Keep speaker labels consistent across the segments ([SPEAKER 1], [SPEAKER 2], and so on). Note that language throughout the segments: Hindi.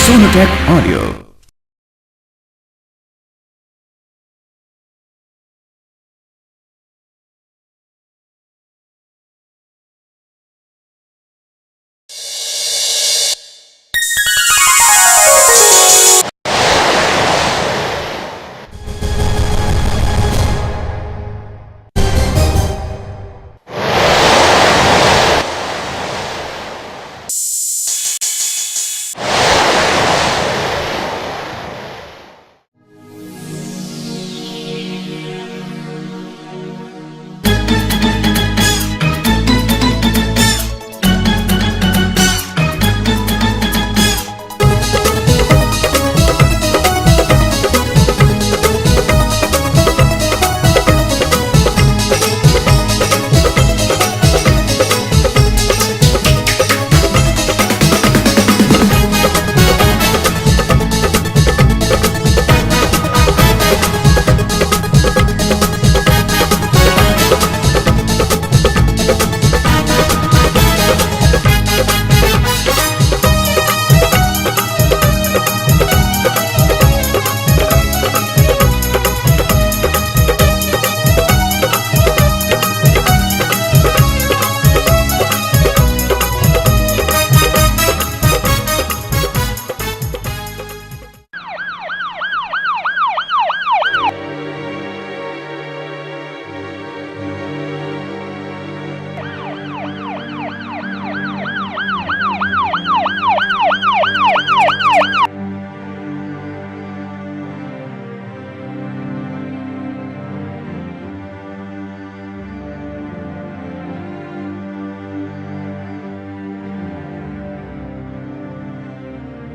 [SPEAKER 1] Sonatech Audio.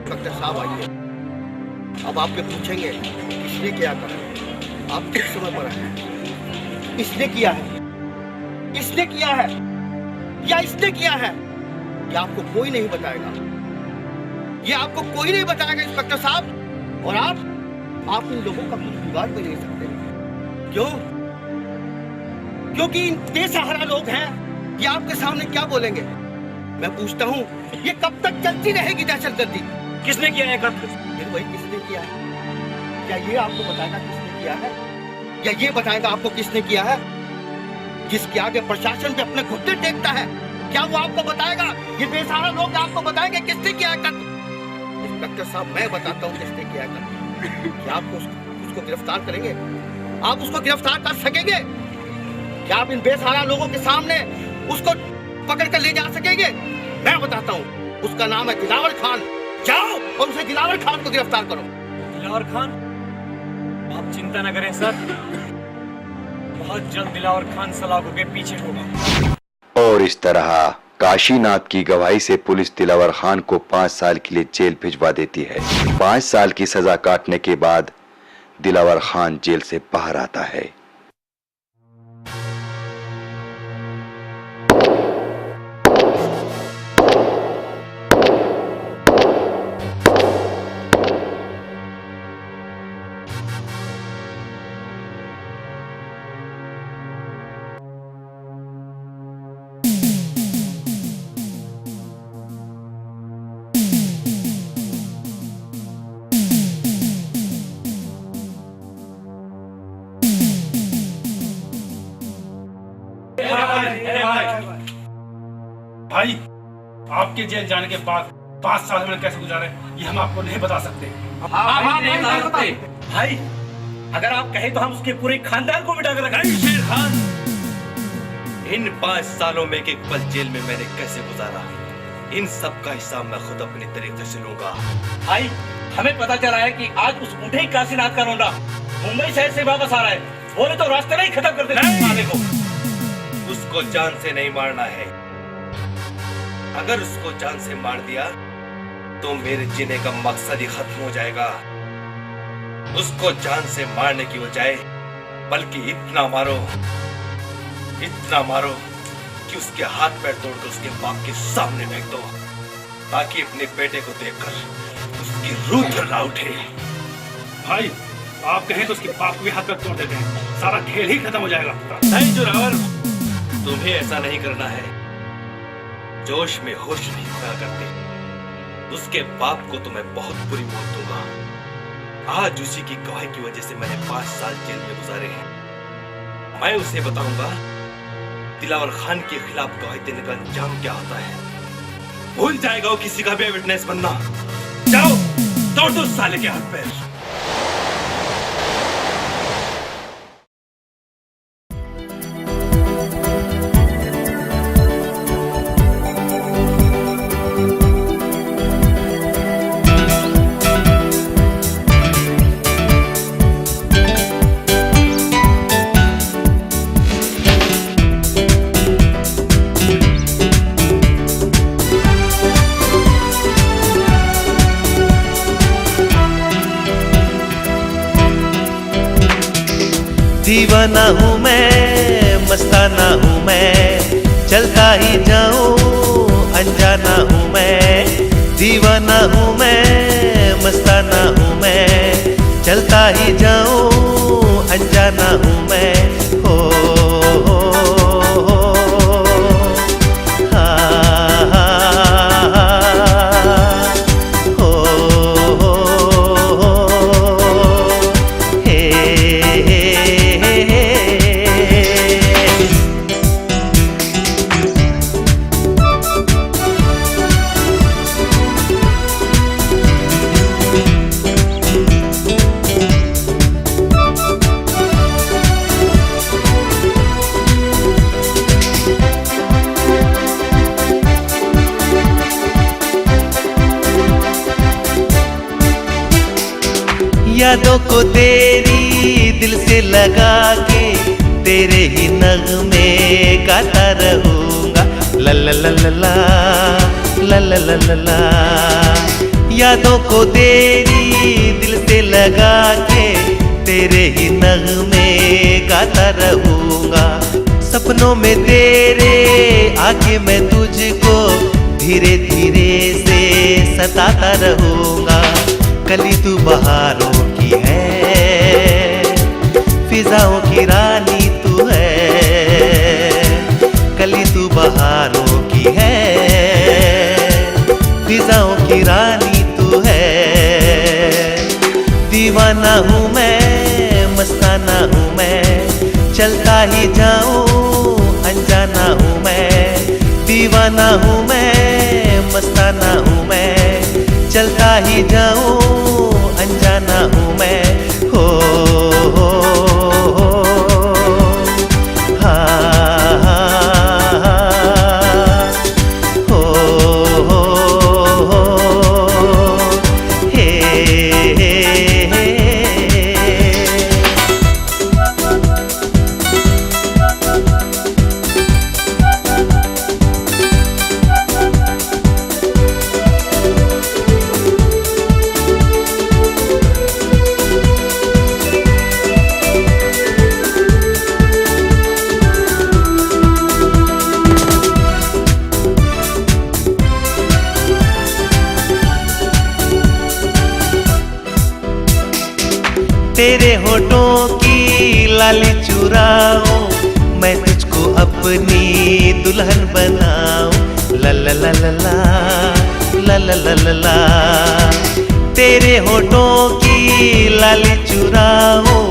[SPEAKER 2] इंस्पेक्टर साहब आइए। अब आपके पूछेंगे इसने क्या करा, आप किस समय पर आए? इसने किया है, इसने किया है या इसने किया है, ये आपको कोई नहीं बताएगा, ये आपको कोई नहीं बताएगा इंस्पेक्टर साहब। और आप इन लोगों का कुछ बिगाड़ भी नहीं सकते। क्यों? क्योंकि इन बेसहारा लोग हैं, ये आपके सामने क्या बोलेंगे? मैं पूछता हूँ, ये कब तक चलती रहेगी दहशतगर्दी?
[SPEAKER 3] किसने किया है कत्ल?
[SPEAKER 2] फिर वही किसने किया है? क्या ये आपको बताएगा किसने किया है? या ये बताएगा आपको किसने किया है? जिसके आगे प्रशासन भी अपने घुटने टेकता है, क्या वो आपको बताएगा? ये बेसहारा लोग आपको बताएंगे किसने किया है कत्ल? इंस्पेक्टर साहब, मैं बताता हूँ किसने किया है कत्ल। क्या आप उसको गिरफ्तार करेंगे? आप उसको गिरफ्तार कर सकेंगे? क्या आप इन बेसहारा लोगों के सामने उसको पकड़ कर ले जा सकेंगे? मैं बताता हूँ, उसका नाम है दिलावर खान। जाओ और उसे दिलावर खान को गिरफ्तार करो।
[SPEAKER 3] दिलावर खान? आप चिंता न करें सर, बहुत जल्द दिलावर खान सलाखों के पीछे होगा।
[SPEAKER 4] और इस तरह काशीनाथ की गवाही से पुलिस दिलावर खान को 5 साल के लिए जेल भिजवा देती है। 5 साल की सजा काटने के बाद दिलावर खान जेल से बाहर आता है।
[SPEAKER 3] भाई, आपके जेल जाने के बाद 5 साल में कैसे गुजारे ये हम आपको नहीं बता सकते।
[SPEAKER 5] नहीं बता सकते भाई, अगर आप कहें तो हम उसके पूरे खानदान को मिटा कर रखेंगे।
[SPEAKER 6] शेर खान, इन 5 सालों में एक पल जेल में मैंने कैसे गुजारा, इन सब का हिसाब मैं खुद अपनी तरीके से लूंगा।
[SPEAKER 5] भाई, हमें पता चला है कि आज उस बूढ़े काशीनाथ का रोंडा मुंबई शहर से वापस आ रहा है। बोले तो रास्ते में ही खत्म कर देते को।
[SPEAKER 6] उसको जान से नहीं मारना है। अगर उसको जान से मार दिया तो मेरे जीने का मकसद ही खत्म हो जाएगा। उसको जान से मारने की बजाय बल्कि इतना मारो कि उसके हाथ पैर तोड़कर उसके बाप के सामने फेंक दो, ताकि अपने बेटे को देखकर उसकी रूह थर्रा उठे।
[SPEAKER 3] भाई, आप कहें तो उसके बाप को भी हाथ पैर तोड़ देते हैं, सारा खेल ही खत्म हो जाएगा।
[SPEAKER 6] नहीं जोरावर, तुम्हें ऐसा नहीं करना है। जोश में होश नहीं खोया करते, उसके बाप को तो मैं बहुत बुरी मौत दूंगा। आज उसी की गवाही की वजह से मैंने 5 साल जेल में गुजारे हैं। मैं उसे बताऊंगा दिलावर खान के खिलाफ गवाही देने का अंजाम क्या होता है। भूल जाएगा वो किसी का भी विटनेस बनना। जाओ तोड़ दो साले के हाथ पैर।
[SPEAKER 1] दीवाना हूँ मैं, मस्ताना हूँ मैं, चलता ही जाऊँ अनजाना हूँ मैं। दीवाना हूँ मैं, मस्ताना हूँ मैं, चलता ही जाऊँ अनजाना हूँ मैं। हो यादों को तेरी दिल से लगा के तेरे ही नगमे गाता रहूंगा। ला ला ला ला ला ला ला ला ला ला। यादों को तेरी दिल से लगा के तेरे ही नगमे गाता रहूंगा। सपनों में तेरे आके मैं तुझको धीरे धीरे से सताता रहूंगा। कली तू बहारों की है, फिजाओं की रानी तू है। कली तू बहारों की है, फिजाओं की रानी तू है। दीवाना हूँ मैं, मस्ताना हूँ मैं, चलता ही जाऊँ अनजाना हूँ मैं। दीवाना हूँ मैं, मस्ताना हूँ मैं, चलता ही जाऊँ अनजाना हूँ मैं। हो तेरे होठों की लाली चुराऊं, मैं तुझको अपनी दुल्हन बनाऊं। ला ला ला ला ला ला ला ला ला। तेरे होठों की लाली चुराऊं,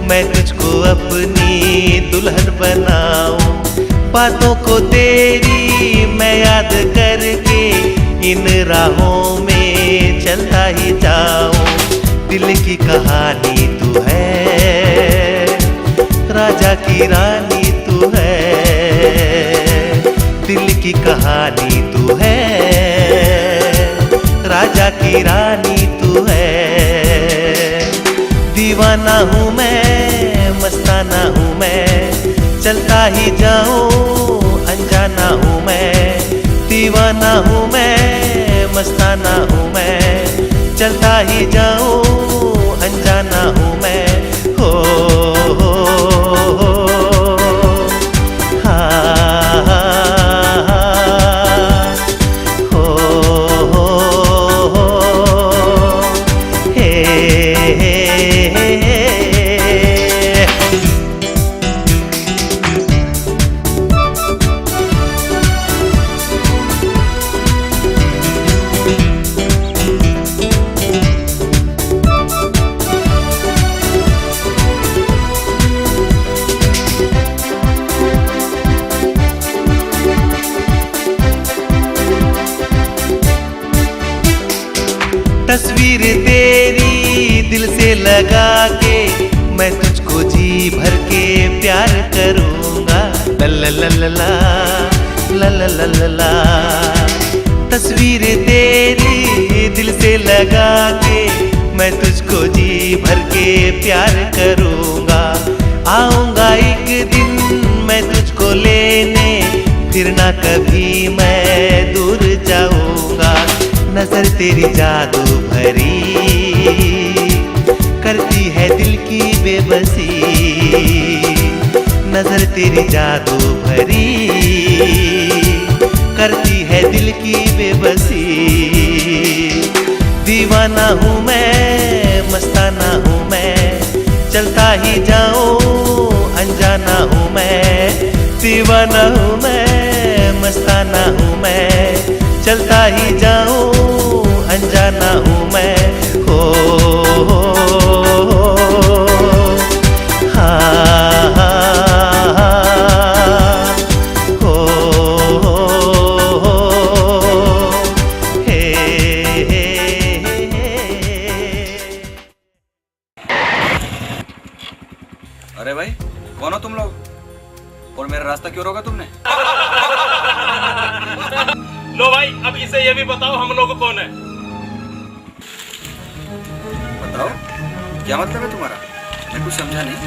[SPEAKER 1] मैं तुझको अपनी दुल्हन बनाऊं। बातों को तेरी मैं याद करके इन राहों में चलता ही जाऊं। दिल की कहानी तू है, राजा की रानी तू है। दिल की कहानी तू है, राजा की रानी तू है। दीवाना हूँ मैं, मस्ताना हूँ मैं, चलता ही जाऊँ अनजाना हूँ मैं। दीवाना हूँ मैं, मस्ताना हूँ मैं, चलता ही जाऊँ अनजाना हूँ मैं। हो तस्वीर तेरी दिल से लगा के मैं तुझको जी भर के प्यार करूँगा। ला ला ला ला ला ला ला ला ला। तस्वीर तेरी दिल से लगा के मैं तुझको जी भर के प्यार करूँगा। आऊँगा एक दिन मैं तुझको लेने, फिर ना कभी मैं दूर जाऊँगा। नजर तेरी जादू भरी करती है दिल की बेबसी। नजर तेरी जादू भरी करती है दिल की बेबसी। दीवाना हूँ मैं, मस्ताना हूँ मैं, चलता ही जाऊँ अनजाना हूँ मैं। दीवाना हूँ मैं, मस्ताना हूँ मैं, चलता ही जाऊँ अनजाना हूँ मैं। हो हाँ हो हे
[SPEAKER 7] अरे भाई, कौन हो तुम लोग और मेरा रास्ता क्यों रोका तुमने?
[SPEAKER 3] लो भाई, अब इसे ये भी बताओ हम लोग कौन है।
[SPEAKER 7] बताओ, क्या मतलब है तुम्हारा? मैं कुछ समझा नहीं।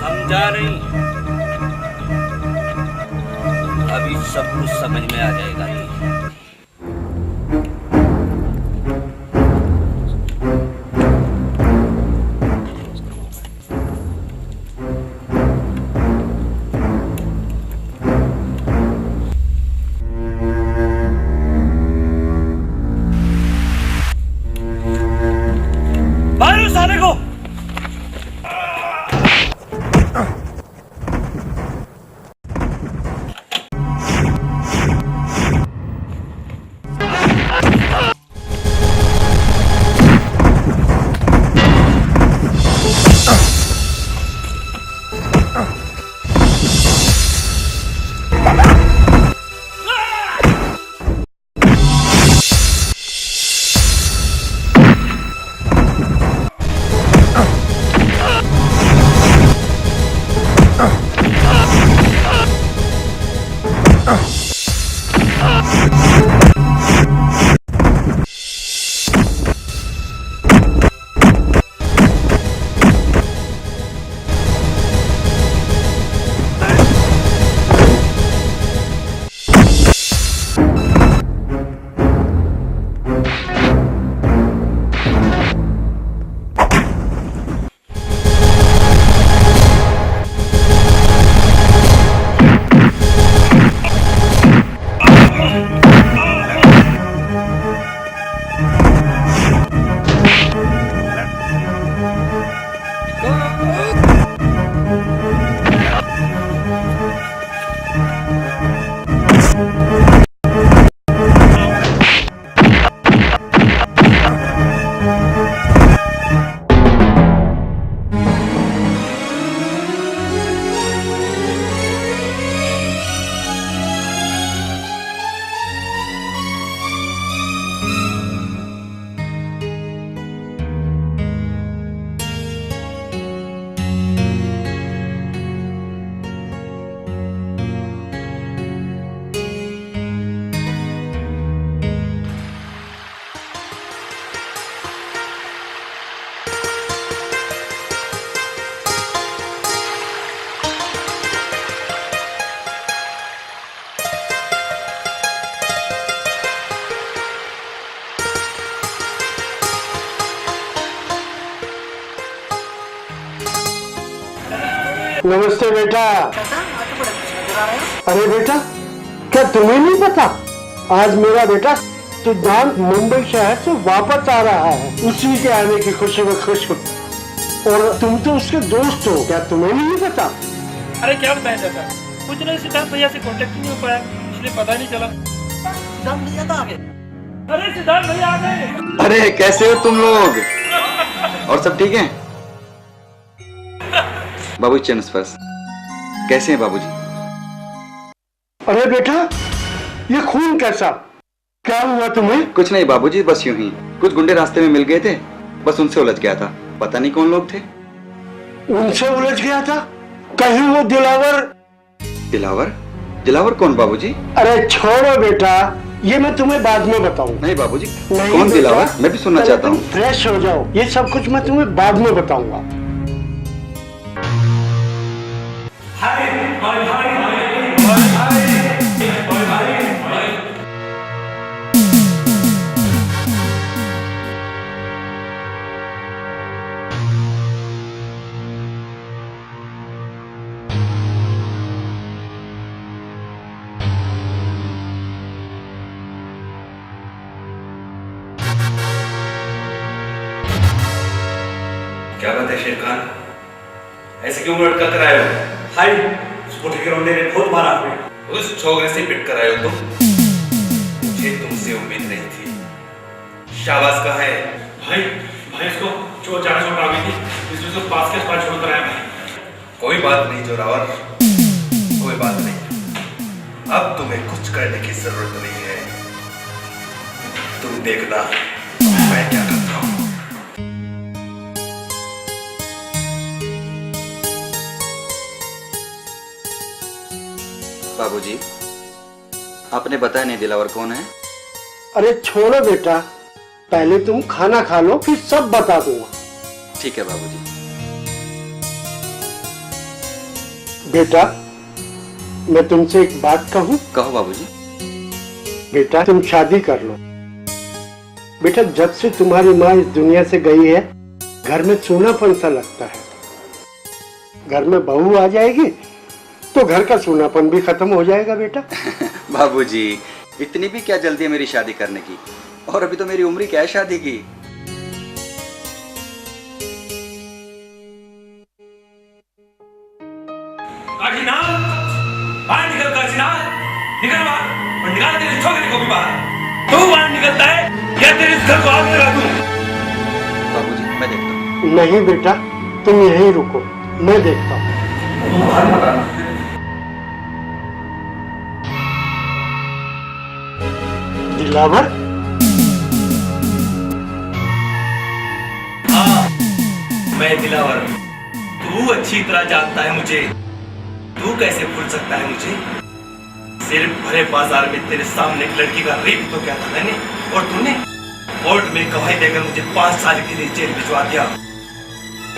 [SPEAKER 5] समझा नहीं? अभी सब कुछ समझ में आ जाएगा। मारो साले को।
[SPEAKER 8] नमस्ते बेटा। अरे बेटा, क्या तुम्हें नहीं पता? आज मेरा बेटा सिद्धांत मुंबई शहर से वापस आ रहा है। उसी के आने की खुशी में खुश हूँ। और तुम तो उसके दोस्त हो, क्या तुम्हें नहीं पता?
[SPEAKER 3] अरे क्या बताएं चाचा, कुछ नहीं, सिद्धार्थ भैया से कांटेक्ट नहीं हो पाया, इसलिए पता नहीं चला। सिद्धार्थ भैया तो आ गए। अरे सिद्धार्थ भैया आ गए।
[SPEAKER 7] अरे कैसे हो तुम लोग? और सब ठीक है? बाबूजी चरण स्पर्श, कैसे हैं बाबूजी?
[SPEAKER 8] अरे बेटा, ये खून कैसा? क्या हुआ तुम्हें?
[SPEAKER 7] कुछ नहीं बाबूजी, बस यूं ही कुछ गुंडे रास्ते में मिल गए थे, बस उनसे उलझ गया था। पता नहीं कौन लोग थे।
[SPEAKER 8] उनसे उलझ गया था? कहीं वो दिलावर?
[SPEAKER 7] दिलावर? दिलावर कौन बाबूजी?
[SPEAKER 8] अरे छोड़ो बेटा, ये मैं तुम्हें बाद में बताऊं।
[SPEAKER 7] नहीं बाबूजी,
[SPEAKER 8] नहीं
[SPEAKER 7] कौन
[SPEAKER 8] बेटा,
[SPEAKER 7] दिलावर? मैं भी सुनना
[SPEAKER 8] पहले
[SPEAKER 7] चाहता
[SPEAKER 8] तुम
[SPEAKER 7] हूँ।
[SPEAKER 8] फ्रेश हो जाओ, ये सब कुछ मैं तुम्हें बाद में बताऊंगा।
[SPEAKER 6] क्या बात है शेर खान, ऐसे क्यों लटका कर आए हो?
[SPEAKER 3] भाई उस बूढ़े के रोने ने बहुत मारा हमें।
[SPEAKER 6] उस छोकरे से पिट कर आए हो तुम? मुझे तुमसे उम्मीद नहीं थी। शाबाश कहाँ है?
[SPEAKER 3] भाई भाई इसको चोट ज्यादा चोट आ गई थी, इसलिए उसको पास के पास छोड़ कर आया भाई।
[SPEAKER 6] कोई बात नहीं जोरावर, कोई बात नहीं। अब तुम्हें कुछ करने की जरूरत नहीं है। तुम देखना मैं क्या करता हूँ।
[SPEAKER 7] बाबूजी, आपने बताया नहीं दिलावर कौन है?
[SPEAKER 8] अरे छोड़ो बेटा, पहले तुम खाना खा लो, फिर सब बता दूंगा।
[SPEAKER 7] ठीक है बाबूजी।
[SPEAKER 8] बेटा, मैं तुमसे एक बात कहूं?
[SPEAKER 7] कहो बाबूजी।
[SPEAKER 8] बेटा तुम शादी कर लो। बेटा जब से तुम्हारी माँ इस दुनिया से गई है, घर में सूनापन सा लगता है। घर में बहू आ जाएगी तो घर का सूनापन भी खत्म हो जाएगा बेटा।
[SPEAKER 7] बाबूजी, इतनी भी क्या जल्दी है मेरी शादी करने की? और अभी तो मेरी उम्र क्या है शादी की?
[SPEAKER 5] काशीनाथ, बाहर निकल काशीनाथ, निकल बाहर और निकाल तेरे छोकरे को भी बाहर। तू बाहर निकलता है या तेरे इस घर को आग लगा दूं?
[SPEAKER 7] बाबूजी मैं देखता हूँ।
[SPEAKER 8] नहीं बेटा, तुम यहीं रुको, मैं देखता हूँ। दिलावर?
[SPEAKER 5] हाँ, मैं दिलावर। तू अच्छी तरह जानता है मुझे। तू कैसे भूल सकता है मुझे? सिर्फ भरे बाजार में तेरे सामने एक लड़की का रेप तो क्या था मैंने, और तूने कोर्ट में गवाही देकर मुझे 5 साल के लिए जेल भिजवा दिया।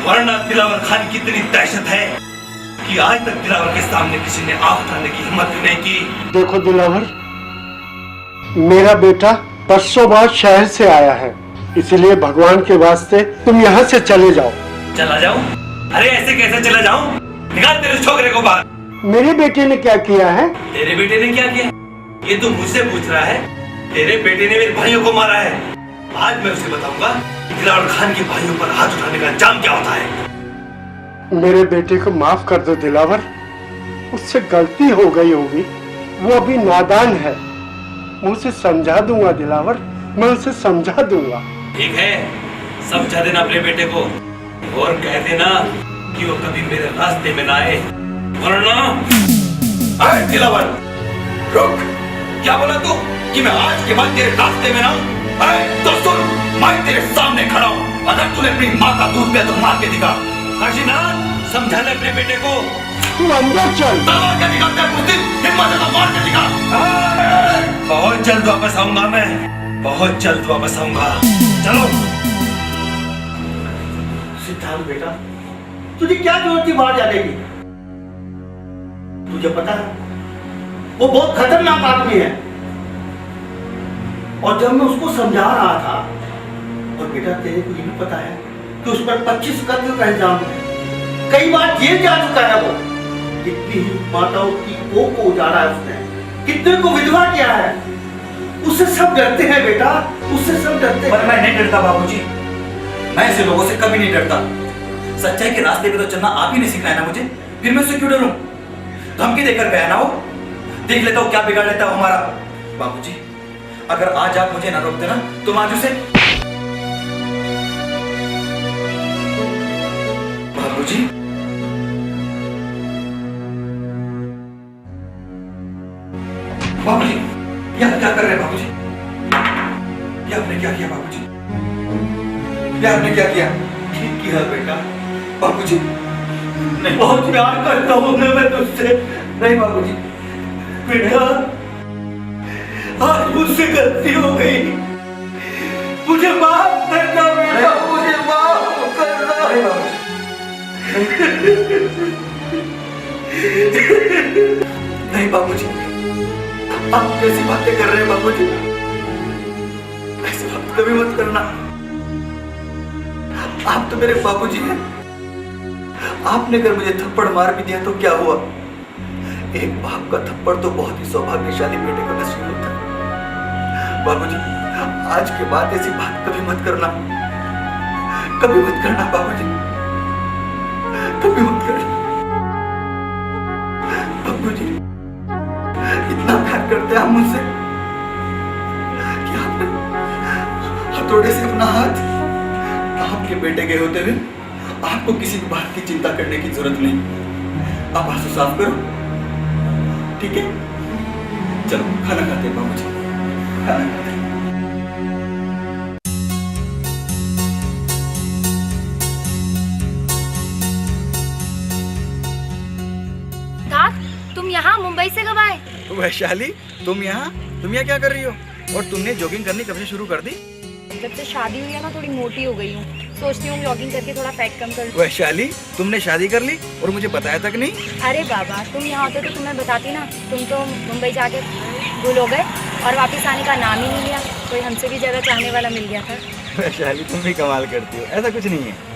[SPEAKER 5] वरना दिलावर खान की इतनी दहशत है कि आज तक दिलावर के सामने किसी ने आंख उठाने की हिम्मत भी नहीं की।
[SPEAKER 8] देखो दिलावर, मेरा बेटा परसों बाद शहर से आया है, इसलिए भगवान के वास्ते तुम यहाँ से चले जाओ।
[SPEAKER 5] चला जाऊं? अरे ऐसे कैसे चला जाऊं? निकाल तेरे छोकरे को बाहर।
[SPEAKER 8] मेरे बेटे ने क्या किया है?
[SPEAKER 5] तेरे बेटे ने क्या किया? ये तू मुझसे पूछ रहा है? तेरे बेटे ने मेरे भाइयों को मारा है। आज मैं उसे बताऊंगा कि दिलावर खान के भाइयों पर हाथ उठाने का अंजाम क्या होता है।
[SPEAKER 8] मेरे बेटे को माफ कर दो दिलावर, उससे गलती हो गई होगी, वो अभी नादान है। मैं उसे समझा दूंगा दिलावर, मैं उसे समझा दूंगा।
[SPEAKER 5] ठीक है, समझा देना अपने बेटे को और कह देना कि वो कभी मेरे रास्ते में ना आए, वरना। अरे दिलावर, रुक। क्या बोला तू कि मैं आज के बाद तेरे रास्ते में ना आऊं? तो सुन, मैं तेरे सामने खड़ा हूं। अगर तूने अपनी माँ का दूध पिया तो मार के दिखा। काशीनाथ, समझा ले अपने बेटे को।
[SPEAKER 8] तू अंदर चल।
[SPEAKER 5] तलवार के निकालते हैं उस दिन, हिम्मत है तो मार के दिखा। बहुत जल्द वापस आऊंगा मैं, बहुत जल्द वापस आऊंगा। चलो।
[SPEAKER 2] सिद्धांत बेटा, तुझे क्या जरूरत थी बाहर जाने की? तुझे पता है वो बहुत खतरनाक आदमी है, और जब मैं उसको समझा रहा था, और बेटा तेरे को ये भी पता है कि उस पर 25 कत्ल का इल्जाम है, कई बार जेल जा चुका है वो। कितनी ही माताओं की कोख को उजाड़ा है उसने, कितने को विधवा किया है। उससे सब डरते हैं बेटा, उससे सब डरते हैं।
[SPEAKER 7] पर मैं नहीं डरता बाबूजी, मैं ऐसे लोगों से कभी नहीं डरता। सच्चाई के रास्ते पे तो चलना आप ही ने सिखाया ना मुझे, फिर मैं उससे क्यों डरूं? धमकी देकर गया ना वो, देख लेता हूँ क्या बिगाड़ लेता हूँ हमारा। बाबूजी, अगर आज आप मुझे ना रोकते ना तो मैं आज उसे। बाबूजी, बाबूजी, यहाँ क्या कर रहे हैं बाबूजी? ये आपने क्या किया बाबूजी? ये आपने क्या किया? ठीक किया बेटा। बाबूजी नहीं, बहुत प्यार करता हूँ मैं तुझसे। नहीं बाबूजी, बेटा आज मुझसे गलती हो गई, मुझे माफ करना बेटा, मुझे माफ करना। नहीं बाबूजी, नहीं बाबूजी, आप कैसी बातें कर रहे हैं बाबूजी? ऐसी बात कभी मत करना। आप तो मेरे बाबूजी हैं। आपने अगर मुझे थप्पड़ मार भी दिया तो क्या हुआ? एक बाप का थप्पड़ तो बहुत ही सौभाग्यशाली बेटे को नसीब होता है। बाबूजी, आज के बाद ऐसी बात कभी मत करना, कभी मत करना बाबूजी, कभी मत करना। बाबूजी, इतना प्यार करते हैं आप मुझसे कि आपने हथौड़े से अपना हाथ आपके बेटे के होते हुए आपको किसी भी बात की चिंता करने की जरूरत नहीं। आप आंसू साफ करो, ठीक है? चलो खाना खाते हैं बाबूजी, खाना खाते हैं।
[SPEAKER 9] तुम यहाँ मुंबई से कब आए?
[SPEAKER 7] वैशाली, तुम यहाँ क्या कर रही हो? और तुमने जॉगिंग करनी कब से शुरू कर दी?
[SPEAKER 9] जब से शादी हुई है ना, थोड़ी मोटी हो गई हूँ, सोचती हूँ जॉगिंग करके थोड़ा फैट कम कर लूं।
[SPEAKER 7] वैशाली, तुमने शादी कर ली और मुझे बताया तक नहीं?
[SPEAKER 9] अरे बाबा, तुम यहाँ होते तो तुम्हें बताती ना। तुम तो मुंबई जाके भूल हो गए और वापस आने का नाम ही नहीं लिया। कोई हमसे भी ज्यादा चाहने वाला मिल गया था।
[SPEAKER 7] वैशाली, तुम भी कमाल करती हो, ऐसा कुछ नहीं है।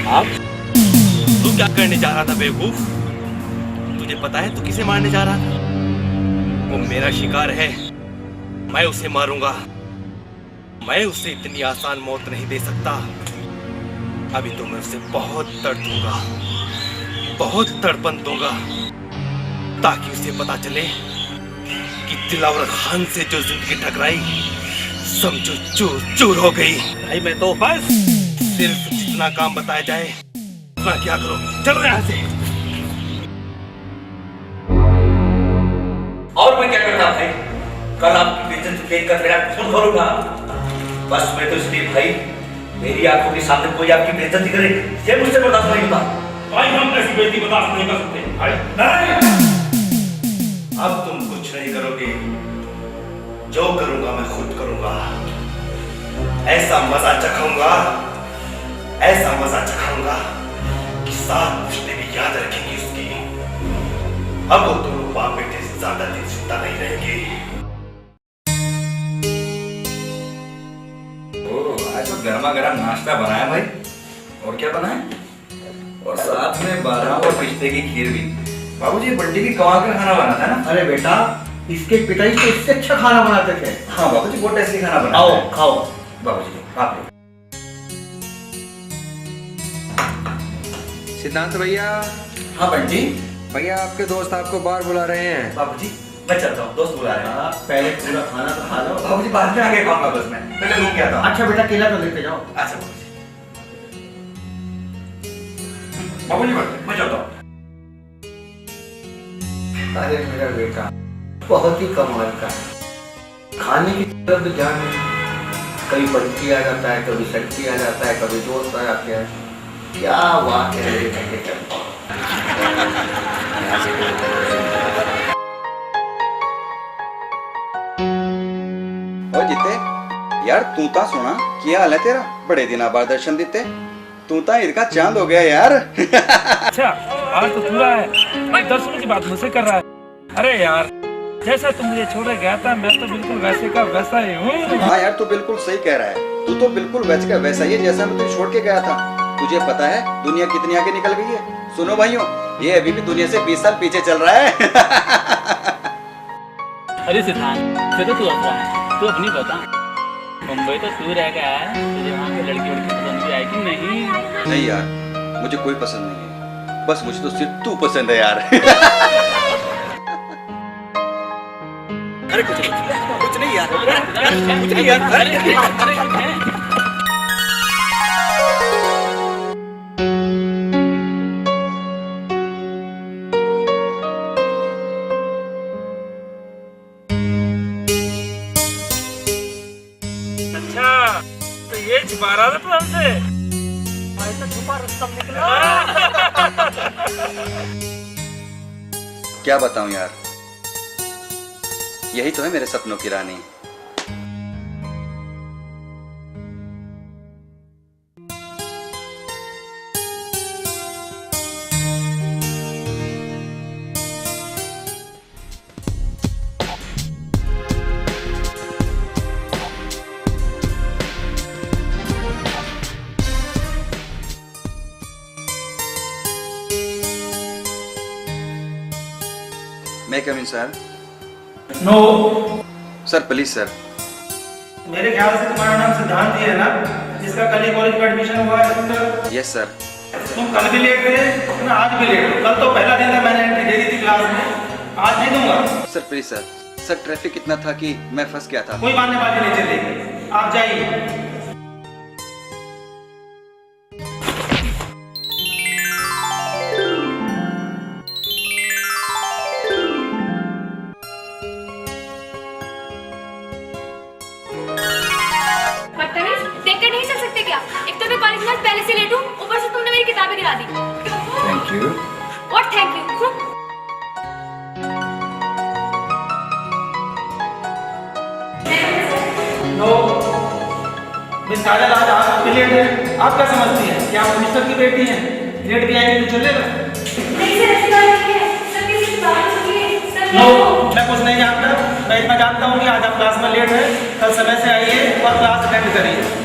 [SPEAKER 5] आप? तू क्या करने जा रहा था बेवकूफ? तुझे पता है तू किसे मारने जा रहा था? वो मेरा शिकार है, मैं उसे मारूंगा। मैं उसे इतनी आसान मौत नहीं दे सकता। अभी तो मैं उसे बहुत दर्द दूंगा, बहुत तड़पन दूंगा, ताकि उसे पता चले कि दिलावर खान से जो जिंदगी टकराई समझो चूर चूर हो गई। भाई मैं तो बस सिर्फ जितना काम बताया जाए उतना क्या करो। चलो यहाँ से।
[SPEAKER 7] और मैं क्या करता भाई? कल आपकी बेइज्जती देखकर मेरा खून खौलूंगा। बस मैं तो इसलिए भाई, मेरी आंखों के सामने कोई आपकी बेइज्जती करे, ये मुझसे बर्दाश्त नहीं होता।
[SPEAKER 3] भाई हम ऐसी बेइज्जती बर्दाश्त नहीं कर सकते।
[SPEAKER 5] नहीं, अब तुम कुछ नहीं करोगे। जो करूंगा मैं खुद करूंगा। ऐसा मजा चखाऊंगा, ऐसा मजा चखाऊंगा कि साथ पुश्ते भी याद रखेंगी उसकी। अब वो दोनों बाप बेटे से ज्यादा दिन जिंदा नहीं रहेंगे।
[SPEAKER 7] आज तो गर्मा गर्म नाश्ता बनाया भाई। और क्या बनाया? और साथ में बादाम और पिस्ते की खीर भी। बाबूजी, बंटी भी कमाल का खाना बनाता है ना?
[SPEAKER 2] अरे बेटा, इसके पिताजी तो इससे अच्छा खाना बनाते थे।
[SPEAKER 7] हाँ बाबूजी, बहुत टेस्टी खाना बनाता
[SPEAKER 2] आओ
[SPEAKER 7] है।
[SPEAKER 2] खाओ।
[SPEAKER 7] बाबूजी, आप लो।
[SPEAKER 10] सिद्धांत भैया।
[SPEAKER 7] हाँ बंटी।
[SPEAKER 10] भैया, आपके दोस्त आपको बाहर बुला रहे हैं।
[SPEAKER 7] बाबूजी, मैं चलता हूँ, दोस्त बुला रहे हैं।
[SPEAKER 2] पहले पूरा खाना तो खा लो।
[SPEAKER 7] बाबूजी, बाद में आके खाऊंगा, बस मैं पहले रूम गया था।
[SPEAKER 2] अच्छा बेटा, केला तो लेते जाओ।
[SPEAKER 7] अच्छा बाबूजी। बाबूजी, मैं चलता हूँ।
[SPEAKER 2] अरे मेरा बेटा बहुत ही कमाल का है। खाने की तरफ तो ध्यान नहीं, कभी बंटी आ जाता है, कभी सब्जी आ जाता है, कभी दोस्त आ जाते हैं। क्या बात है मेरे बेटे का।
[SPEAKER 11] ओ जीते यार, तू ता सोना क्या हाल है तेरा? बड़े दिना बाद दर्शन दिते। तू ता ईद का चांद हो गया यार।
[SPEAKER 3] अच्छा, आज तो पूरा है। मैं दर्शन की बात मुझसे कर रहा है। अरे यार, जैसा तुम मुझे छोड़ गया था, मैं तो बिल्कुल वैसे का वैसा ही हूँ।
[SPEAKER 11] हाँ यार, तू बिल्कुल सही कह रहा है। तू तो बिल्कुल वैसे का वैसा ही है जैसा मैं तुझे छोड़ के गया था। तुझे पता है दुनिया कितनी आगे निकल गई है? सुनो भाइयों, ये अभी भी दुनिया से 20 साल पीछे चल रहा है।
[SPEAKER 12] अरे सिद्धांत, फिर तो तू हंस रहा है, तू अपनी बता। मुंबई तो तू रह गया है, तुझे वहाँ की लड़की वड़की पसंद भी आई कि नहीं?
[SPEAKER 11] नहीं यार, मुझे कोई पसंद नहीं है। बस मुझे तो सिर्फ तू पसंद है यार।
[SPEAKER 7] अरे कुछ नहीं यार, कुछ नहीं यार।
[SPEAKER 3] अच्छा तो ये छिपा रहा था तू हमसे?
[SPEAKER 2] मैं तो छुपा रुस्तम निकला।
[SPEAKER 11] क्या बताऊं यार, यही तो है मेरे सपनों की रानी। मैं come in sir?
[SPEAKER 3] No.
[SPEAKER 11] Sir please sir.
[SPEAKER 3] मेरे ख्याल से तुम्हारा नाम सिद्धांत ही है ना, जिसका कल ही कॉलेज में एडमिशन हुआ है तुमका?
[SPEAKER 11] Yes sir.
[SPEAKER 3] तुम कल भी लेट गए, तुम आज भी लेट हो। कल तो पहला दिन था, मैंने एंट्री दे दी थी क्लास में, आज नहीं दूंगा।
[SPEAKER 11] Sir please sir. Sir traffic इतना था कि मैं फंस गया था।
[SPEAKER 3] कोई बहानेबाजी नहीं चलेगी, आप जाइए।
[SPEAKER 9] पहले से लेट हूं, ऊपर से तुमने मेरी किताबें गिरा दी।
[SPEAKER 11] Thank you.
[SPEAKER 9] What thank you?
[SPEAKER 3] No. Miss Kajal आज आप लेट है, आप क्या समझती हैं कि आप मिनिस्टर की बेटी हैं? लेट भी आएंगे तो चलेगा?
[SPEAKER 9] नहीं सर, ऐसी बात नहीं है। सर किसी की बात सुनिए। सर
[SPEAKER 3] नो, मैं कुछ नहीं जानता। मैं इतना जानता हूँ कि आज आप क्लास में लेट है, कल समय से आइए और क्लास अटेंड करिए।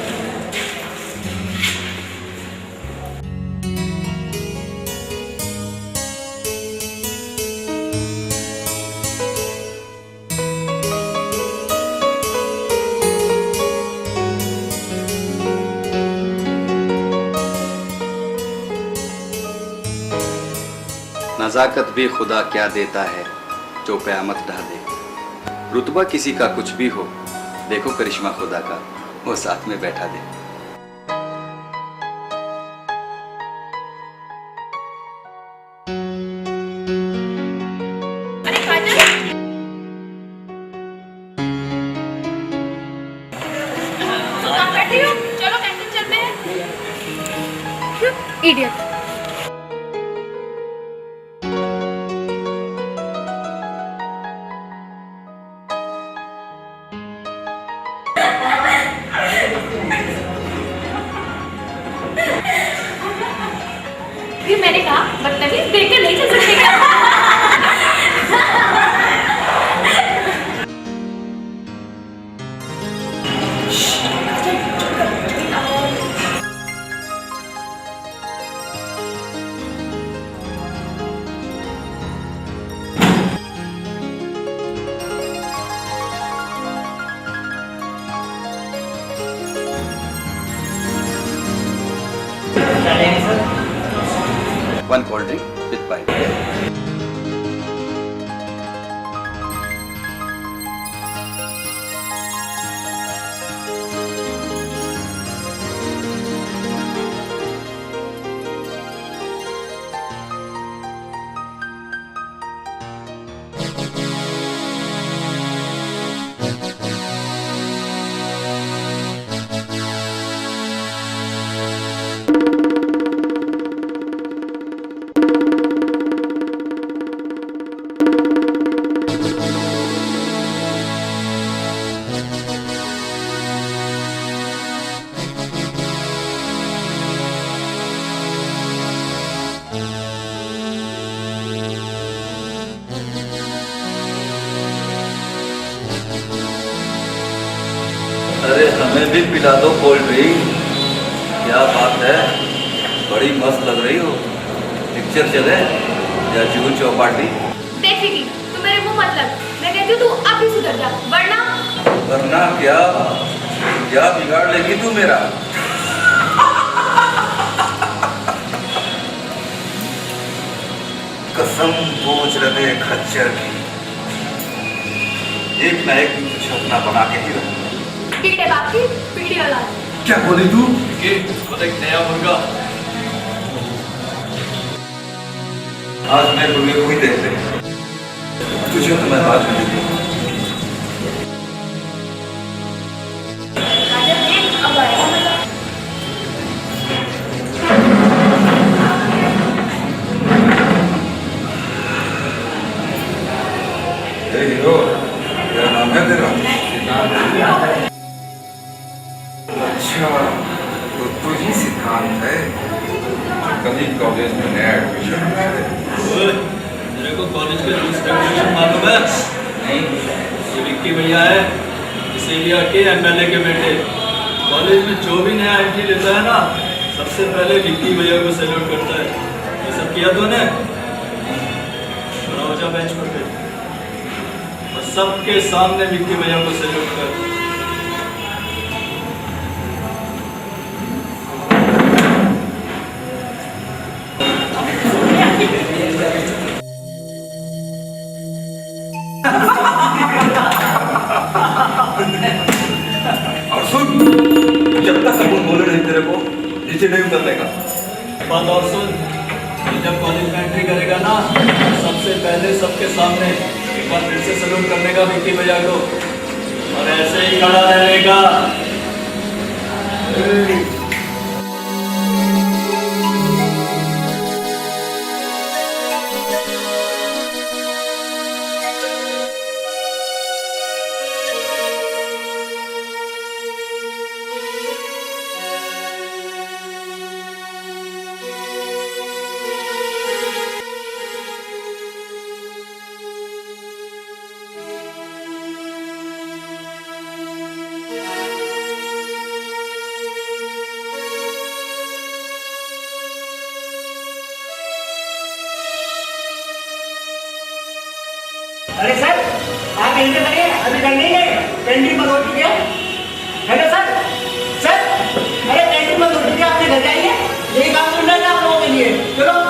[SPEAKER 11] नजाकत भी खुदा क्या देता है जो क़यामत ढा दे। रुतबा किसी का कुछ भी हो, देखो करिश्मा खुदा का, वो साथ में बैठा दे।
[SPEAKER 9] अरे काजल, तो कहाँ बैठी हो? चलो कैंटीन चलते हैं। इडियट। मैंने कहा बदतमीज, देखकर नहीं चल सकते क्या?
[SPEAKER 11] One cold drink with pipe.
[SPEAKER 13] अरे हमें भी पिला दो कोल्ड ड्रिंक। क्या बात है, बड़ी मस्त लग रही हो। पिक्चर चले या जून चौपाटी?
[SPEAKER 9] देख लीजिए, तू मेरे मुंह मत लग। मैं कहती हूँ तू अब भी सुधर जा,
[SPEAKER 13] वरना क्या क्या बिगाड़ लेगी तू मेरा? कसम पूछ रहे खच्चर की, एक ना एक सपना बना के ही रहूंगा।
[SPEAKER 9] पीटे बाप की पीटी औलाद।
[SPEAKER 13] क्या बोली तू? कि खुद एक नया मुर्गा। आज मैं मुर्गे को ही देख ले, तुझे तो मैं बाद में देखूंगा।
[SPEAKER 10] अच्छा, तो तू ही सिद्धांत है जो कल ही कॉलेज में नया एडमिशन हुआ है।
[SPEAKER 5] मेरे को कॉलेज के रूल्स रेगुलेशन मालूम है? नहीं, ये विक्की भैया है, इस एरिया के एमएलए के बेटे। कॉलेज में जो भी नया एंट्री लेता है ना, सबसे पहले विक्की भैया को सैल्यूट करता है। ये सब किया तूने? खड़ा हो जा बेंच पर फिर, और सबके सामने विक्की भैया को सैल्यूट कर।
[SPEAKER 13] और सुन, जब तक अपन बोले नहीं तेरे को नीचे नहीं उतरने का।
[SPEAKER 5] बात और सुन, जब कॉलेज में एंट्री करेगा ना, सबसे पहले सबके सामने एक बार फिर से सैल्यूट करने का विक्की भैया को, और ऐसे ही खड़ा रहेगा।
[SPEAKER 2] अरे सर, आप यहीं पे खड़े हैं, अभी घर नहीं गए? कैंटीन बंद हो चुकी है। हेलो सर, सर, अरे कैंटीन बंद हो चुकी है, आपने घर जाइए। यही काम सुन रहे हैं आप लोगों के लिए। चलो।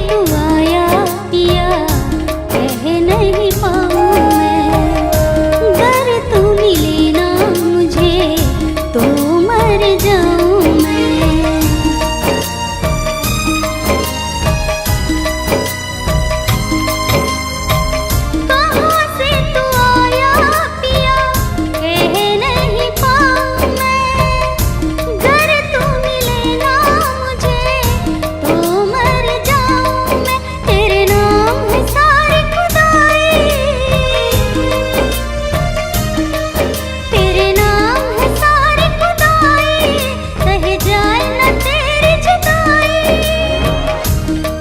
[SPEAKER 14] तू आया पिया कह नहीं पाऊँ मैं, अगर तू मिले ना मुझे तो मर जाऊँ मैं। कहाँ से तू आया पिया कह नहीं पाऊँ मैं, अगर तू मिले ना मुझे तो मर जाऊँ मैं। तेरे नाम है सारी खुदाई, तेरे नाम है सारी खुदाई, सह जाए न तेरी जुदाई।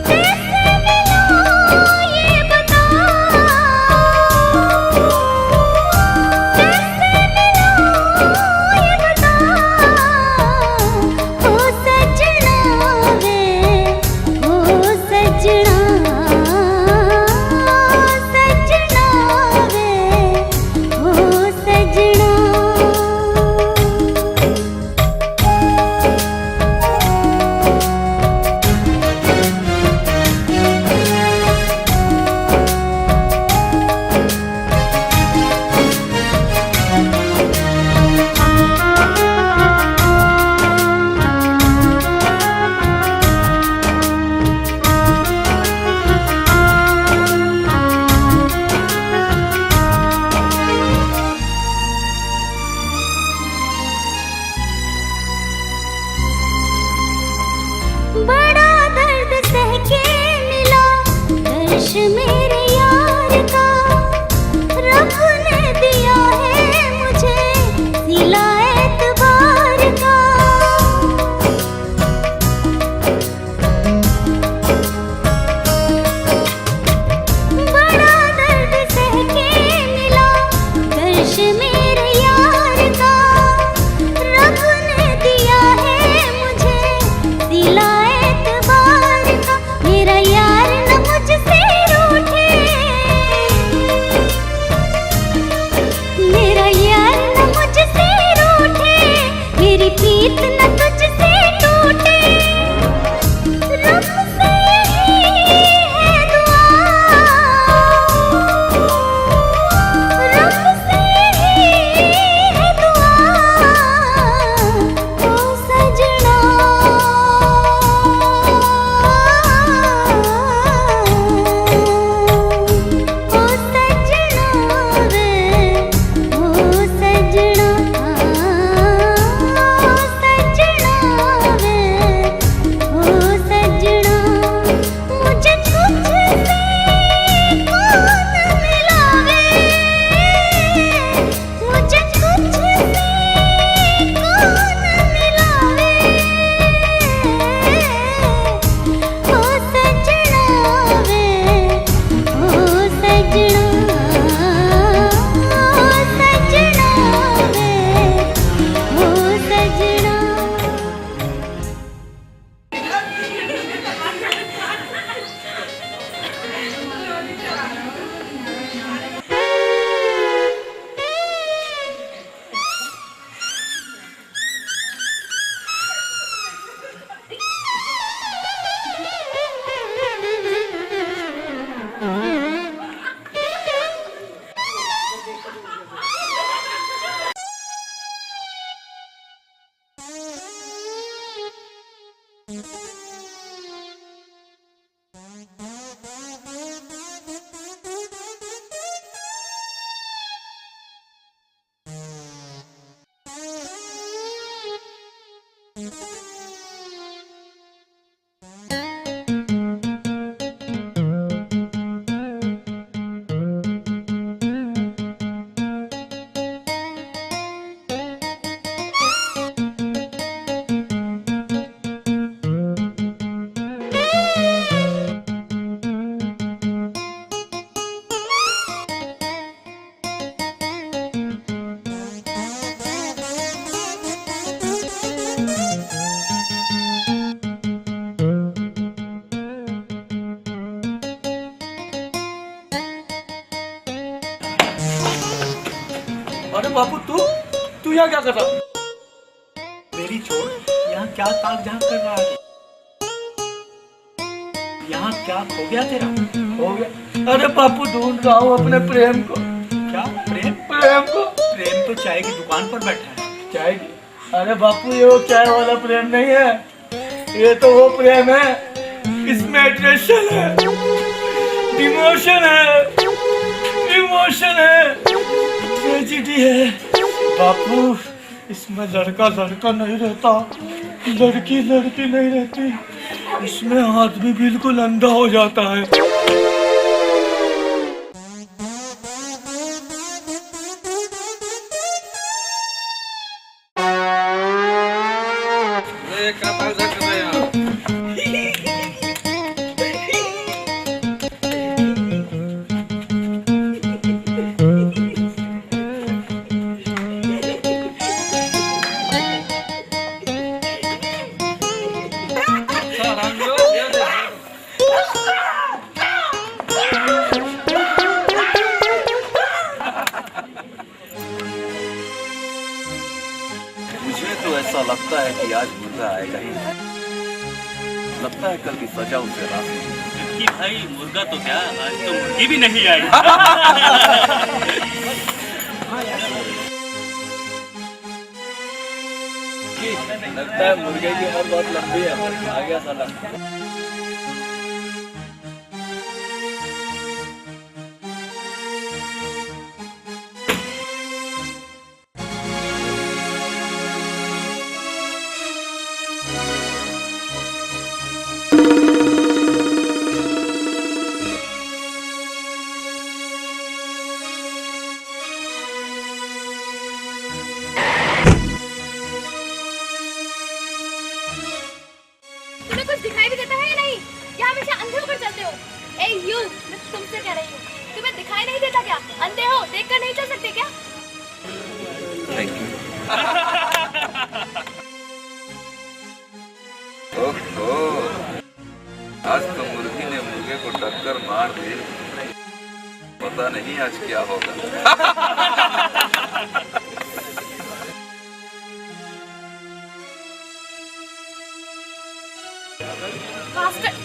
[SPEAKER 14] कैसे मिलूं ये बता, कैसे मिलूं ये बता, ओ सजना वे ओ सजना, सजना वे ओ सजना। बड़ा दर्द सह के मिला दर्श मेरे यार का, रब ने दिया है मुझे सिला एतबार का। बड़ा दर्द सह के मिला दर्श मेरे यार का, रब ने दिया है मुझे सिला एतबार का। मेरा यार न मुझसे रूठे, मेरा यार न मुझसे रूठे, मेरी प्रीत न तुझसे टूटे। रब से यही है दुआ, रब से यही है दुआ, ओ सजना, ओ सजना वे ओ सजना, सजना वे ओ सजना। मुझे तुझसे कौन मिलावे, मुझे तुझसे कौन मिलावे, ओ सजना वे ओ सजना, सजना वे ओ सजना।
[SPEAKER 7] अरे बापू तू यहाँ क्या कर रहा? मेरी छोड़ यहाँ क्या ताक झांक कर रहा है?
[SPEAKER 12] यहाँ क्या हो गया तेरा?
[SPEAKER 2] हो गया। अरे बापू ढूंढ रहा हूँ अपने प्रेम को।
[SPEAKER 12] क्या प्रेम?
[SPEAKER 2] प्रेम को।
[SPEAKER 12] प्रेम तो चाय की दुकान पर बैठा है।
[SPEAKER 2] चाय की? अरे बापू ये वो चाय वाला प्रेम नहीं है, ये तो वो प्रेम है, इसमें अट्रैक्शन है, इमोशन है, इमोशन है, ट्रेजेडी है। बापू इसमें लड़का लड़का नहीं रहता, लड़की लड़की नहीं रहती, इसमें आदमी बिल्कुल अंधा हो जाता है।
[SPEAKER 13] मुझे तो ऐसा लगता है कि आज मुर्गा आएगा ही। लगता है कल की सजा उसे रास्ते।
[SPEAKER 12] कि भाई मुर्गा तो क्या, आज तो मुर्गी भी नहीं आई।
[SPEAKER 13] लगता है मुर्गे की उम्र बहुत लंबी है। आ गया साला।
[SPEAKER 9] तुम्हें कुछ दिखाई भी देता है या नहीं? या हमेशा अंधे होकर चलते हो? ए यू, मैं तुमसे कह रही हूँ, तुम्हें दिखाई नहीं देता क्या? अंधे हो, देखकर नहीं चल सकते क्या?
[SPEAKER 13] Thank you. ओहो, आज तो मुर्गी ने मुर्गे को टक्कर मार दी। पता नहीं आज क्या होगा।
[SPEAKER 9] Bastard!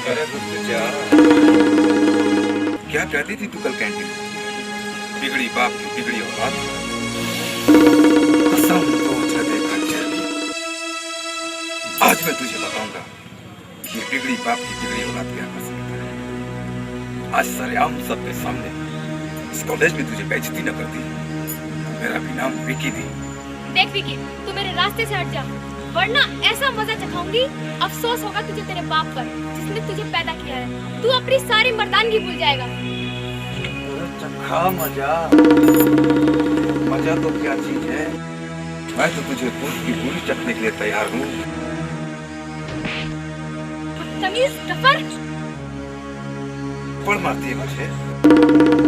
[SPEAKER 10] अरे क्या कहती थी तू कल कैंटीन में? बिगड़ी बाप की बिगड़ी औलाद। कसम तो चले खच्चर। आज मैं तुझे बताऊंगा कि बिगड़ी बाप की बिगड़ी औलाद क्या कर सकता है। आज सरेआम सबके सामने इस कॉलेज में तुझे बेइज्जती न करती, मेरा भी नाम विकी नहीं।
[SPEAKER 9] देख विकी, तू मेरे रास्ते से हट जा, वरना ऐसा मजा चखाऊंगी, अफसोस होगा तुझे तेरे बाप पर, जिसने तुझे पैदा किया है। तू अपनी सारी मर्दानगी भूल जाएगा।
[SPEAKER 10] चखा मजा। मजा तो क्या चीज है? मैं तो तुझे पूरी की पूरी चखने के लिए तैयार हूँ।
[SPEAKER 9] तमीज डफर।
[SPEAKER 10] पड़ मारती है मुझे,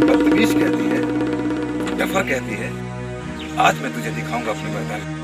[SPEAKER 10] बदतमीज कहती है, डफर कहती है। आज मैं तुझे दिखाऊंगा अपनी मर्दानगी।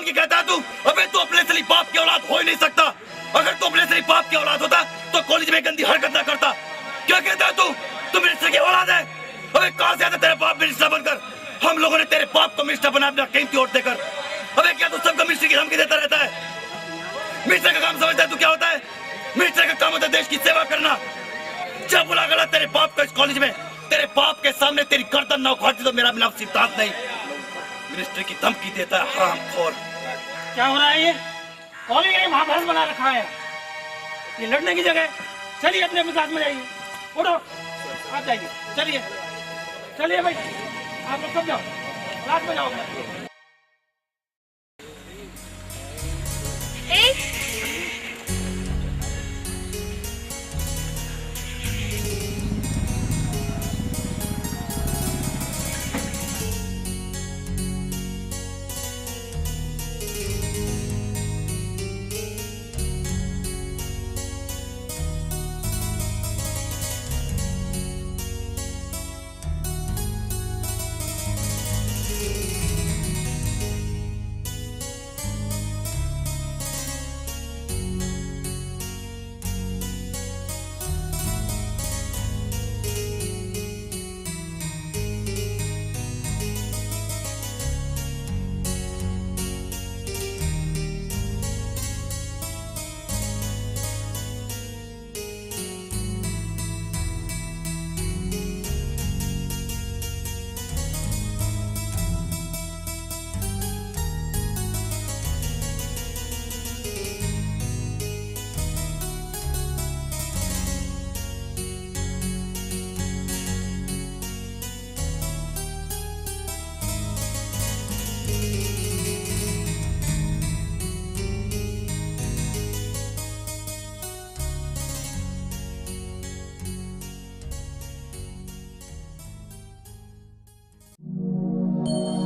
[SPEAKER 6] मान के कहता है तू? अबे तू अपने असली बाप की औलाद हो ही नहीं सकता। अगर तू अपने असली बाप की औलाद होता तो कॉलेज में गंदी हरकत ना करता। क्या कहता है तू मिनिस्टर की औलाद है? अबे कहां से आता तेरे बाप मिनिस्टर बनकर? हम लोगों ने तेरे बाप को मिनिस्टर बनाया अपना कीमती वोट देकर। अबे क्या तू सबको मिनिस्टर की धमकी देता रहता है? मिनिस्टर का काम समझता है तू क्या होता है? मिनिस्टर का काम होता है देश की सेवा करना। जब बुला गला तेरे बाप को इस कॉलेज में, तेरे बाप के सामने तेरी गर्दन ना उखाड़ती तो मेरा नाम सिद्धांत नहीं। मिनिस्टर की धमकी देता है हरामखोर।
[SPEAKER 3] क्या हो रहा है ये? कॉलेज में महाभारत बना रखा है, ये लड़ने की जगह। चलिए अपने अपने साथ में जाइए, उठो आप जाइए। चलिए चलिए भाई, आप लोग सब जाओ, रात में जाओ।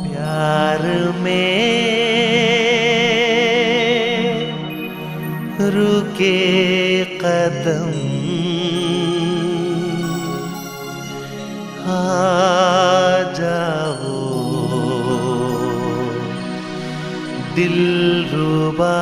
[SPEAKER 1] प्यार में रुके कदम आ जाओ दिलरुबा।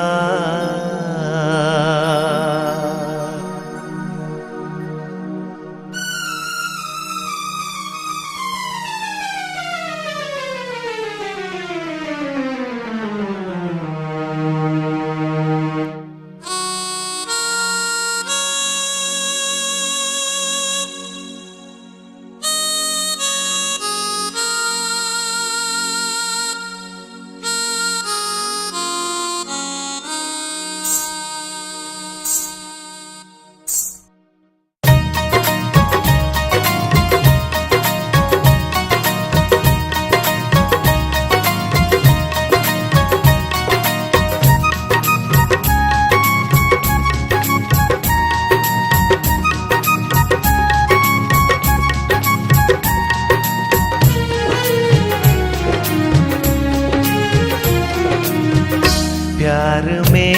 [SPEAKER 1] प्यार में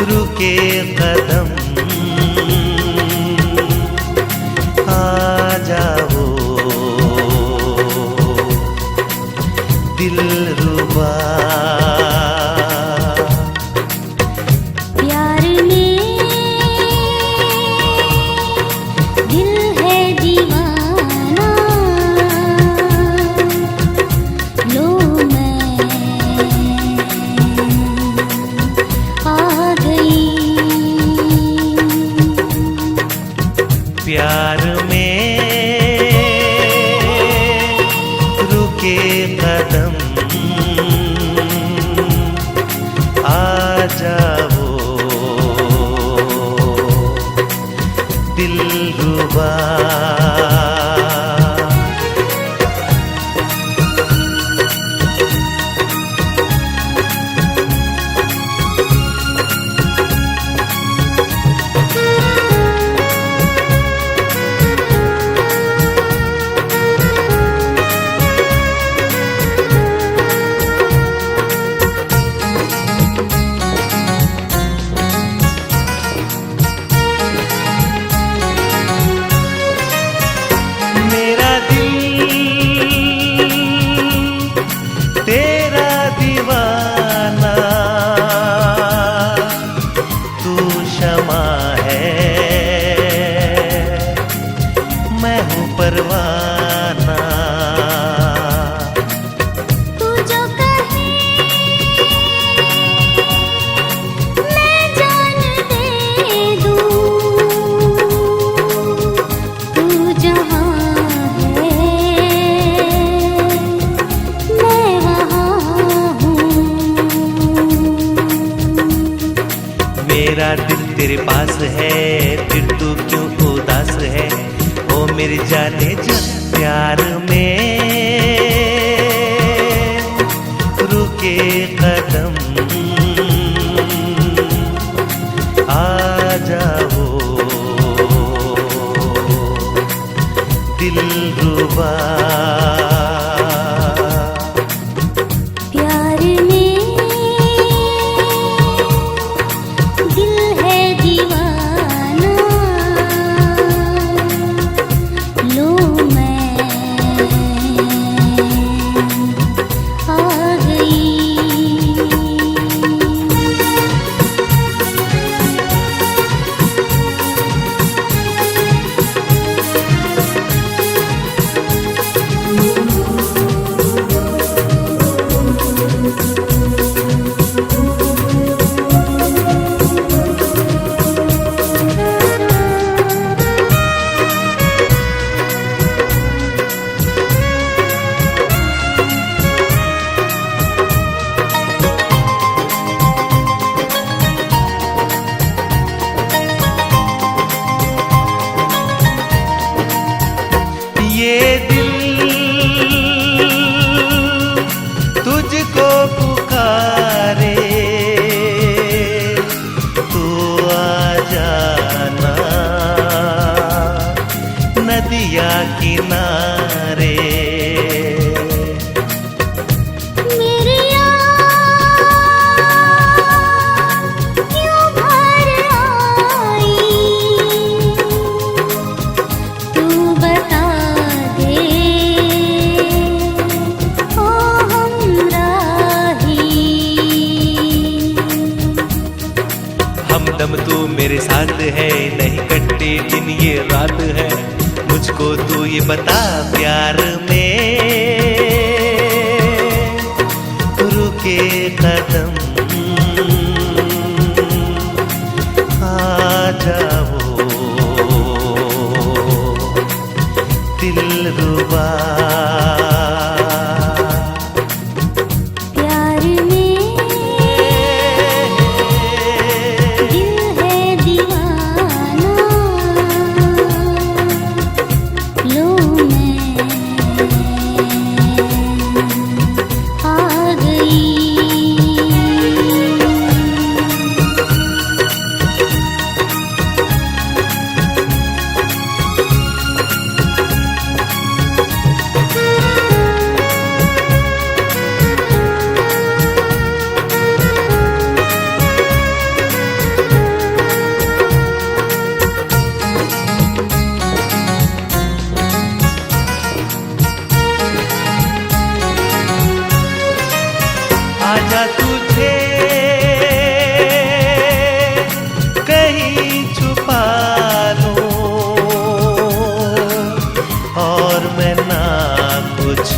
[SPEAKER 1] रुके कदम आ जाओ दिलरुबा।
[SPEAKER 14] प्यार में दिल है दीवाना, लो आ गई।
[SPEAKER 1] प्यार में रुके कदम मेरा दिल तेरे पास है, फिर तू क्यों उदास है? ओ मेरी जाने जा प्यार में रुके कदम, आ जाओ दिलरुबा।
[SPEAKER 14] प्यार में दिल है दीवाना, लो मैं आ गई।
[SPEAKER 1] ये दिल तुझको पुकारे, तू आ जाना नदिया किनारे।
[SPEAKER 14] मेरी आँख क्यों भर आई, तू बता दे ओ हमराही।
[SPEAKER 1] हमदम तू मेरे साथ है, नहीं कटते दिन ये रात है। मुझको तू ये बता प्यार में रुके कदम, आ जाओ दिलरुबा।
[SPEAKER 14] प्यार में दिल है दीवाना, लो मैं आ गई।
[SPEAKER 1] आजा तुझे कहीं छुपा लो, और मैं ना कुछ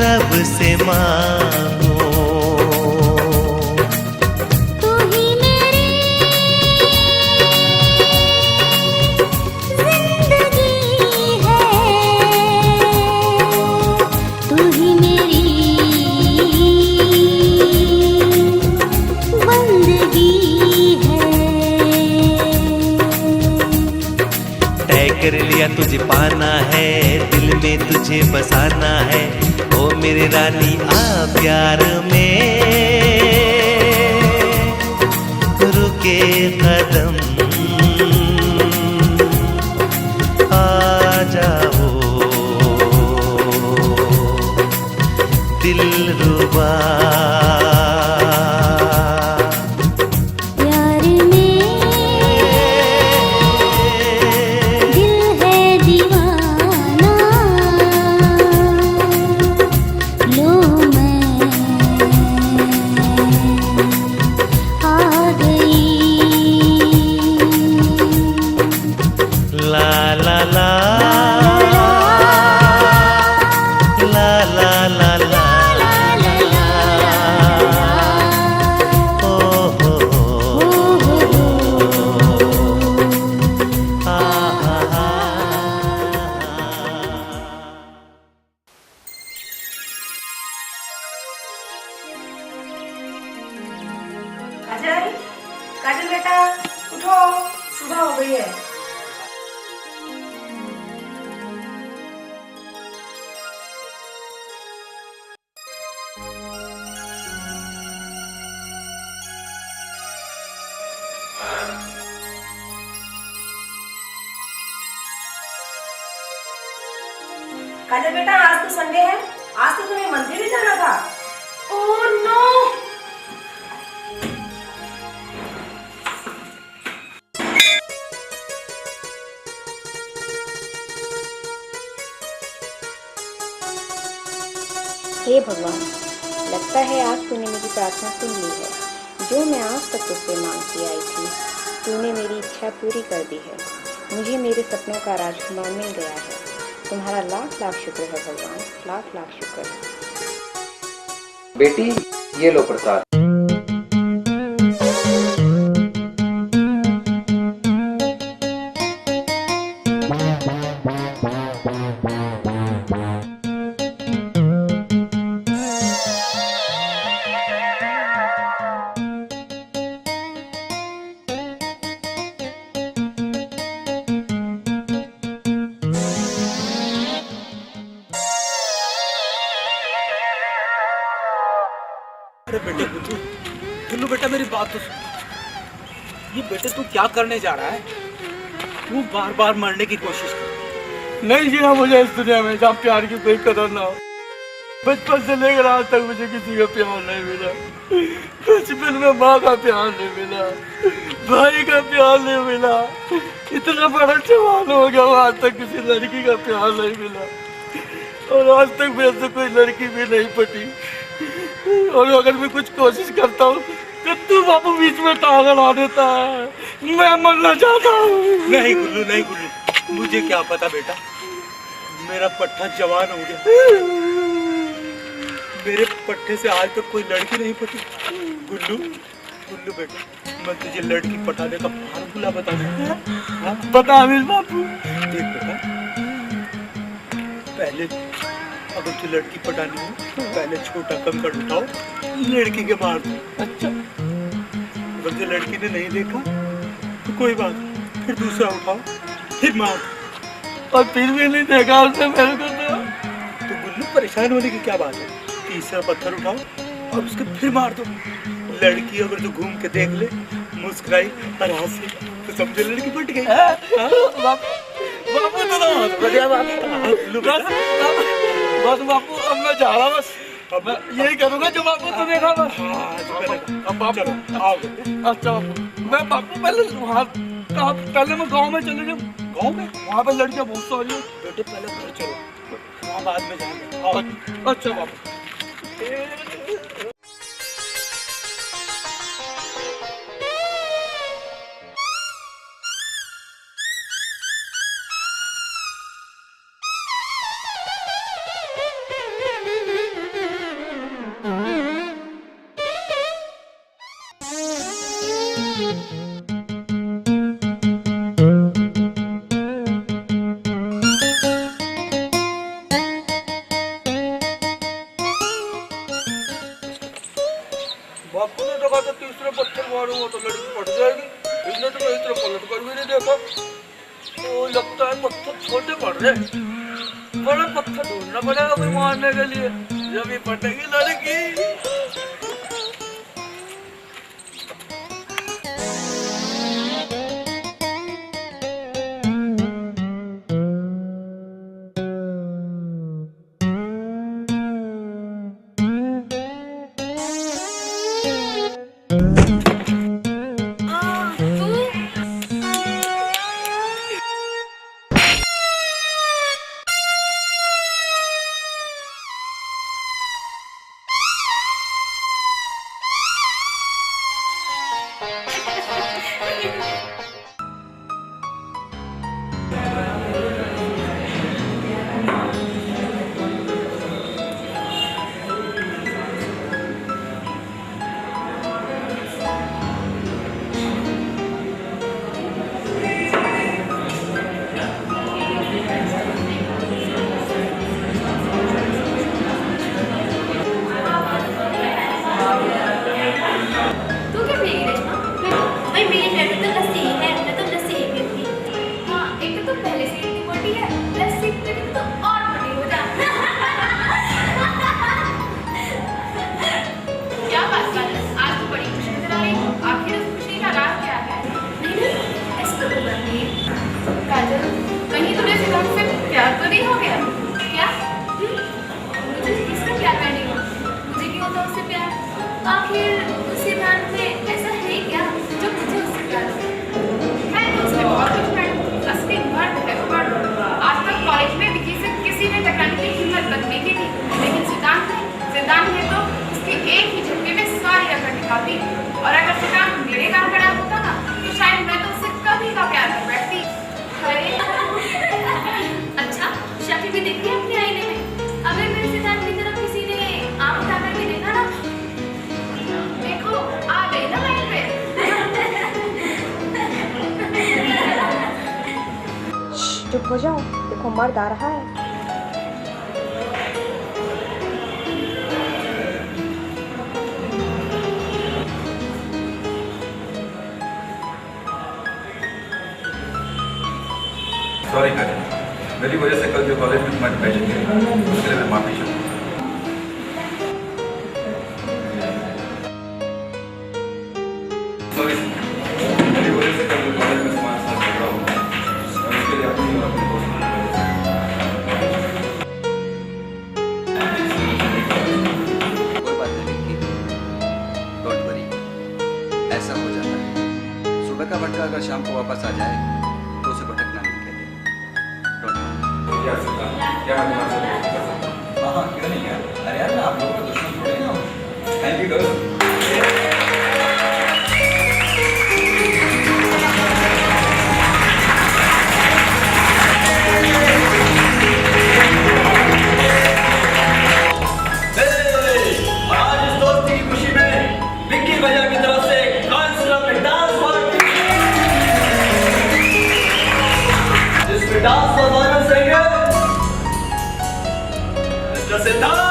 [SPEAKER 1] रब से मांगो।
[SPEAKER 14] तू ही मेरी जिंदगी है, तू ही मेरी बंदगी है।
[SPEAKER 1] तय कर लिया तुझे पाना है, दिल में तुझे बसाना है। ओ मेरे रानी आ प्यार में रुके कदम, आ जाओ दिलरुबा।
[SPEAKER 14] प्यार में दिल है दीवाना, लो मैं
[SPEAKER 15] अजय, काजल बेटा उठो, सुबह हो गई है। काजल बेटा आज तो संडे है, आज तो तुम्हें मंदिर भी जाना था। Oh no.
[SPEAKER 16] हे भगवान, लगता है आज तूने मेरी प्रार्थना सुन ली है। जो मैं आज तक तुझसे मांगती आई थी, तूने मेरी इच्छा पूरी कर दी है। मुझे मेरे सपनों का राजकुमार मिल गया है। तुम्हारा लाख लाख शुक्र है भगवान, लाख लाख शुक्र है।
[SPEAKER 17] बेटी ये लो प्रसाद।
[SPEAKER 3] अरे बेटे गुल्लू बेटा मेरी बात तो सुन। ये बेटे तू क्या करने जा रहा है? तू बार बार मरने की कोशिश कर। नहीं जीना मुझे इस दुनिया में जहाँ प्यार की कोई कदर ना हो। बचपन से लेकर आज तक मुझे किसी का प्यार नहीं मिला। बचपन में माँ का प्यार नहीं मिला, भाई का प्यार नहीं मिला। इतना बड़ा जवान हो गया, आज तक किसी लड़की का प्यार नहीं मिला। और आज तक मेरे से कोई लड़की भी नहीं पटी। और अगर मैं कुछ कोशिश करता हूँ तो तू बापू बीच में टांग अड़ा देता है। मैं मरना चाहता हूँ। नहीं गुल्लू, नहीं गुल्लू, मुझे क्या पता बेटा, मेरा पट्टा जवान हो गया। मेरे पट्टे से आज तक कोई लड़की नहीं पटी। गुल्लू गुल्लू बेटा, मैं तुझे लड़की पटाने का फार्मूला बता दूँ। बता अनिल बापू। देख बेटा, पहले अगर तुझे लड़की पटानी हो तो पहले छोटा कंकड़ उठाओ, लड़की के मार दो। अच्छा, अगर तुझे लड़की ने नहीं देखा तो कोई बात नहीं, फिर दूसरा उठाओ, फिर मार दो। और फिर भी नहीं देखा उसने मेरे को तो गुल्लू परेशान होने की क्या बात है। तीसरा पत्थर उठाओ और उसके फिर मार दो। लड़की अगर जो घूम के देख ले, मुस्कुराई और हंसी, तो समझो लड़की पट गई। बापू तो बढ़िया बस बापू, अब मैं जा रहा, बस अब मैं यही करूँगा जो बापू तो देखा बस। अब बापू आओ। अच्छा बापू, मैं बापू पहले वहाँ पहले मैं गांव में चले जाऊँ। गांव में वहाँ पे लड़कियाँ बहुत सारी हैं। बेटे पहले घर चलो, वहाँ बाद में जाएंगे। अच्छा बापू। बापू ने देखा तो तीसरे पत्थर मारूंगा तो लड़की पट जाएगी। इसने तो मैं इतना पलट कर भी नहीं देखा। तो लगता है पत्थर छोटे पड़ रहे, बड़ा पत्थर ढूंढना पड़ेगा कोई मारने के लिए, जब ये पटेगी लड़की।
[SPEAKER 16] हो जाओ, देखो मर्द आ रहा है।
[SPEAKER 10] सॉरी करें, मेरी वजह से कल जो कॉलेज में तुम्हारी बेइज्जती हुई, उसके लिए मैं माफी चाहता हूँ। सॉरी, मेरी वजह से कल जो कॉलेज में तुम्हारे साथ झगड़ा हुआ, और उसके लिए अपनी और अपने दोस्तों की वजह से।
[SPEAKER 11] कोई बात नहीं विक्की, डोंट वरी, ऐसा हो जाता है। सुबह का भटका अगर शाम को वापस आ जाए तो उसे भटकना नहीं कहते।
[SPEAKER 10] क्या सकता हूँ? क्या मैं तुम्हारे साथ दोस्ती कर सकता हूँ? हाँ, क्यों नहीं यार? अरे यार, मैं आप लोगों का दुश्मन थोड़ी ना हूँ। Thank you girl.
[SPEAKER 7] आज इस दोस्ती की खुशी में विक्की भैया की तरफ से कांसरा में डांस पार्टी, जिसमें डांस परफॉर्मेंस रहेंगे मिस्टर सिद्धार्थ।